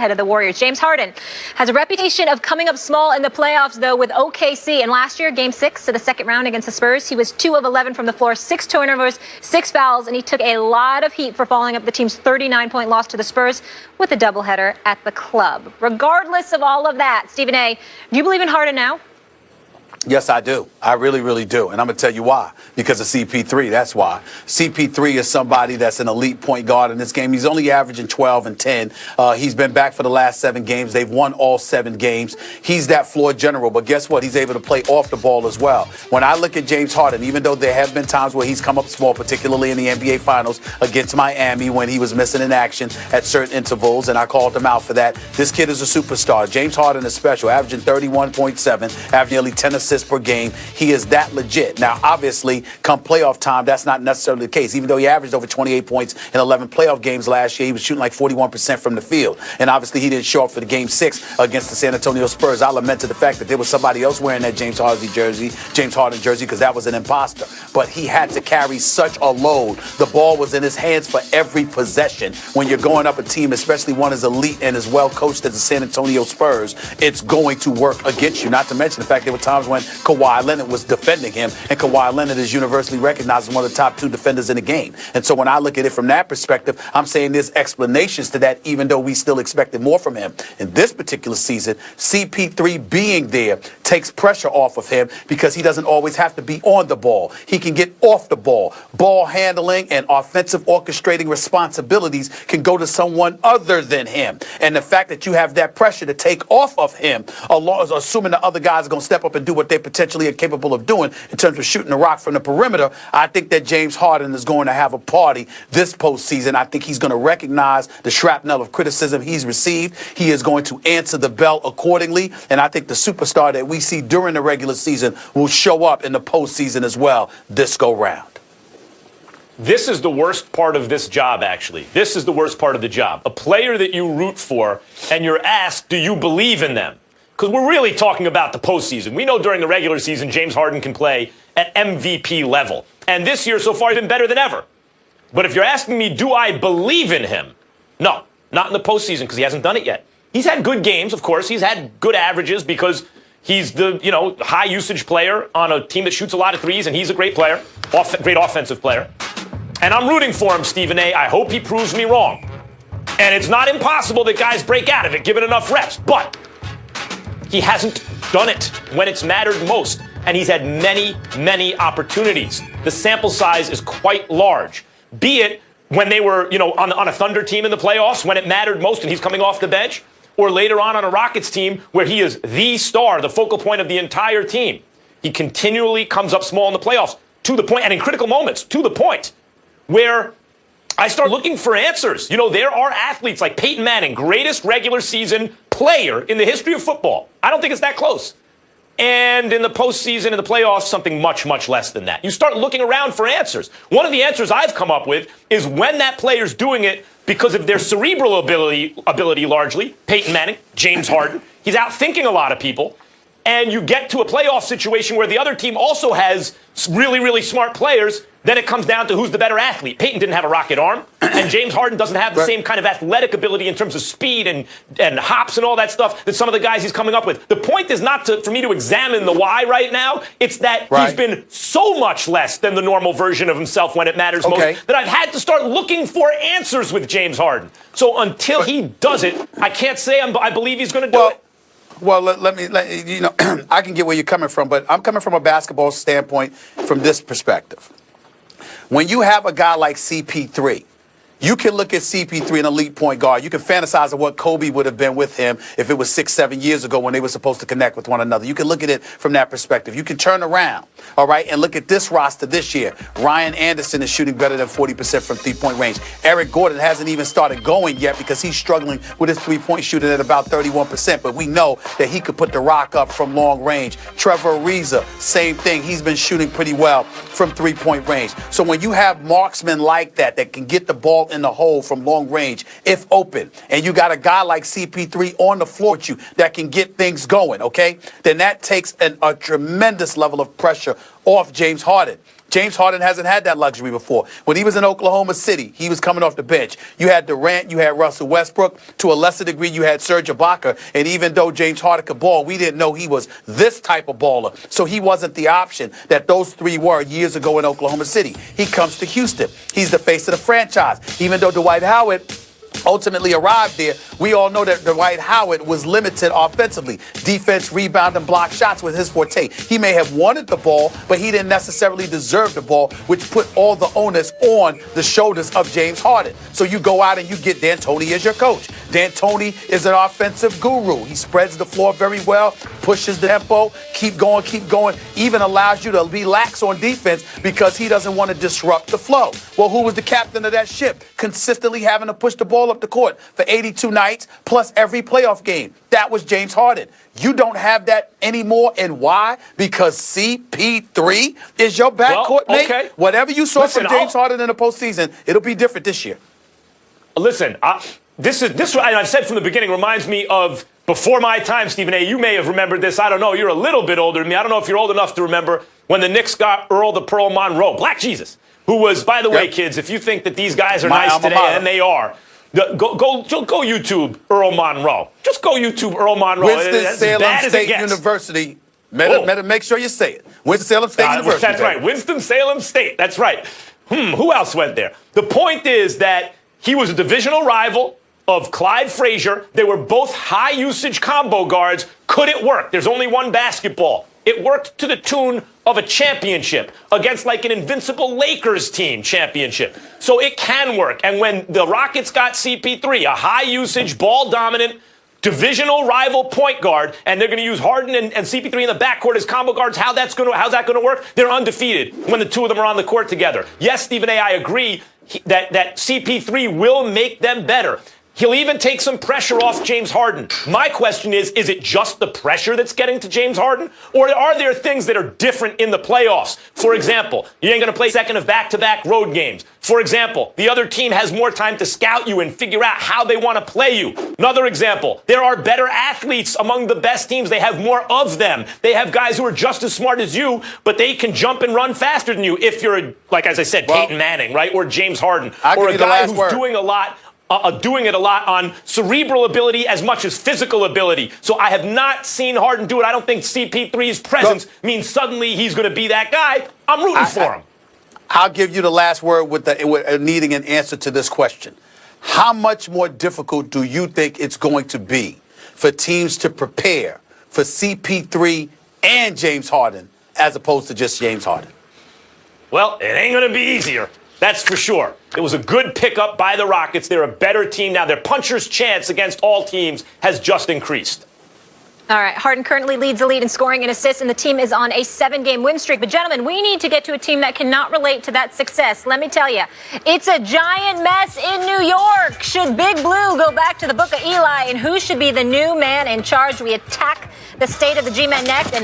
ahead of the Warriors. James Harden has a reputation of coming up small in the playoffs, though, with OKC. And last year, Game 6 of the second round against the Spurs, he was 2 of 11 from the floor, 6 turnovers, 6 fouls, and he took a lot of heat for following up the team's 39-point loss to the Spurs with a doubleheader at the club. Regardless of all of that, Stephen A., do you believe in Harden now? Yes, I do. I really, really do. And I'm going to tell you why. Because of CP3, that's why. CP3 is somebody that's an elite point guard in this game. He's only averaging 12 and 10. He's been back for the last 7 games. They've won all 7 games. He's that floor general. But guess what? He's able to play off the ball as well. When I look at James Harden, even though there have been times where he's come up small, particularly in the NBA Finals against Miami when he was missing in action at certain intervals, and I called him out for that, this kid is a superstar. James Harden is special, averaging 31.7, averaging nearly 10 assists per game. He is that legit. Now, obviously, come playoff time, that's not necessarily the case. Even though he averaged over 28 points in 11 playoff games last year, he was shooting like 41% from the field. And obviously, he didn't show up for the Game 6 against the San Antonio Spurs. I lamented the fact that there was somebody else wearing that James Harden jersey, because that was an imposter. But he had to carry such a load. The ball was in his hands for every possession. When you're going up a team, especially one as elite and as well coached as the San Antonio Spurs, it's going to work against you. Not to mention the fact there were times when Kawhi Leonard was defending him, and Kawhi Leonard is universally recognized as one of the top 2 defenders in the game. And so when I look at it from that perspective, I'm saying there's explanations to that, even though we still expected more from him. In this particular season, CP3 being there takes pressure off of him because he doesn't always have to be on the ball. He can get off the ball. Ball handling and offensive orchestrating responsibilities can go to someone other than him. And the fact that you have that pressure to take off of him, assuming the other guys are going to step up and do what they potentially are capable of doing in terms of shooting the rock from the perimeter, I think that James Harden is going to have a party this postseason. I think he's going to recognize the shrapnel of criticism he's received. He is going to answer the bell accordingly. And I think the superstar that we see during the regular season will show up in the postseason as well this go round. This is the worst part of this job, actually. This is the worst part of the job. A player that you root for, and you're asked, do you believe in them? Because we're really talking about the postseason. We know during the regular season, James Harden can play at MVP level. And this year, so far, he's been better than ever. But if you're asking me, do I believe in him? No, not in the postseason, because he hasn't done it yet. He's had good games, of course. He's had good averages because he's the, high usage player on a team that shoots a lot of threes, and he's a great player, great offensive player. And I'm rooting for him, Stephen A. I hope he proves me wrong. And it's not impossible that guys break out of it, given enough reps. But he hasn't done it when it's mattered most. And he's had many, many opportunities. The sample size is quite large. Be it when they were, on a Thunder team in the playoffs, when it mattered most and he's coming off the bench, or later on a Rockets team where he is the star, the focal point of the entire team. He continually comes up small in the playoffs, to the point, and in critical moments, to the point where I start looking for answers. There are athletes like Peyton Manning, greatest regular season player in the history of football. I don't think it's that close. And in the postseason, in the playoffs, something much, much less than that. You start looking around for answers. One of the answers I've come up with is when that player's doing it because of their cerebral ability largely, Peyton Manning, James Harden. He's out thinking a lot of people. And you get to a playoff situation where the other team also has really, really smart players, then it comes down to who's the better athlete. Peyton didn't have a rocket arm, and James Harden doesn't have the same kind of athletic ability in terms of speed and hops and all that stuff that some of the guys he's coming up with. The point is not for me to examine the why right now. It's that he's been so much less than the normal version of himself when it matters most that I've had to start looking for answers with James Harden. So until he does it, I can't say I believe he's going to do it. Well, let me, I can get where you're coming from, but I'm coming from a basketball standpoint from this perspective. When you have a guy like CP3, you can look at CP3, an elite point guard. You can fantasize of what Kobe would have been with him if it was 6, 7 years ago when they were supposed to connect with one another. You can look at it from that perspective. You can turn around, all right, and look at this roster this year. Ryan Anderson is shooting better than 40% from three-point range. Eric Gordon hasn't even started going yet because he's struggling with his three-point shooting at about 31%, but we know that he could put the rock up from long range. Trevor Ariza, same thing. He's been shooting pretty well from three-point range. So when you have marksmen like that can get the ball in the hole from long range, if open, and you got a guy like CP3 on the floor with you that can get things going, okay, then that takes a tremendous level of pressure off James Harden. James Harden hasn't had that luxury before. When he was in Oklahoma City, he was coming off the bench. You had Durant, you had Russell Westbrook. To a lesser degree, you had Serge Ibaka. And even though James Harden could ball, we didn't know he was this type of baller. So he wasn't the option that those three were years ago in Oklahoma City. He comes to Houston. He's the face of the franchise. Even though Dwight Howard ultimately arrived there, we all know that Dwight Howard was limited offensively. Defense, rebound, and block shots was his forte. He may have wanted the ball, but he didn't necessarily deserve the ball, which put all the onus on the shoulders of James Harden. So you go out and you get D'Antoni as your coach. D'Antoni is an offensive guru. He spreads the floor very well, pushes the tempo, keep going, even allows you to be lax on defense because he doesn't want to disrupt the flow. Well, who was the captain of that ship? Consistently having to push the ball up the court for 82 nights plus every playoff game. That was James Harden. You don't have that anymore. And why? Because CP3 is your backcourt mate. Okay. Whatever you saw from James Harden in the postseason, it'll be different this year. Listen, this, and I've said from the beginning, reminds me of before my time, Stephen A. You may have remembered this. I don't know. You're a little bit older than me. I don't know if you're old enough to remember when the Knicks got Earl the Pearl Monroe, Black Jesus, who was, by the way, kids, if you think that these guys are nice today, and they are, go YouTube Earl Monroe. Just go YouTube Earl Monroe. Winston-Salem State University. Make sure you say it. Winston-Salem State University. That's right. Winston-Salem State. That's right. Who else went there? The point is that he was a divisional rival of Clyde Frazier. They were both high-usage combo guards. Could it work? There's only one basketball. It worked to the tune of a championship against like an invincible Lakers team championship. So it can work. And when the Rockets got CP3, a high-usage, ball-dominant, divisional rival point guard, and they're going to use Harden and CP3 in the backcourt as combo guards, how's that going to work? They're undefeated when the two of them are on the court together. Yes, Stephen A., I agree that CP3 will make them better. He'll even take some pressure off James Harden. My question is it just the pressure that's getting to James Harden? Or are there things that are different in the playoffs? For example, you ain't going to play second of back-to-back road games. For example, the other team has more time to scout you and figure out how they want to play you. Another example, there are better athletes among the best teams. They have more of them. They have guys who are just as smart as you, but they can jump and run faster than you if you're, like as I said, Peyton Manning, right? Or James Harden. Or a guy who's doing it a lot on cerebral ability as much as physical ability. So I have not seen Harden do it. I don't think CP3's presence means suddenly he's going to be that guy. I'm rooting for him. I'll give you the last word with needing an answer to this question. How much more difficult do you think it's going to be for teams to prepare for CP3 and James Harden as opposed to just James Harden? Well, it ain't going to be easier. That's for sure. It was a good pickup by the Rockets. They're a better team now. Their puncher's chance against all teams has just increased. All right, Harden currently leads the lead in scoring and assists, and the team is on a 7-game win streak. But, gentlemen, we need to get to a team that cannot relate to that success. Let me tell you, it's a giant mess in New York. Should Big Blue go back to the Book of Eli, and who should be the new man in charge? We attack the state of the G-Men next. And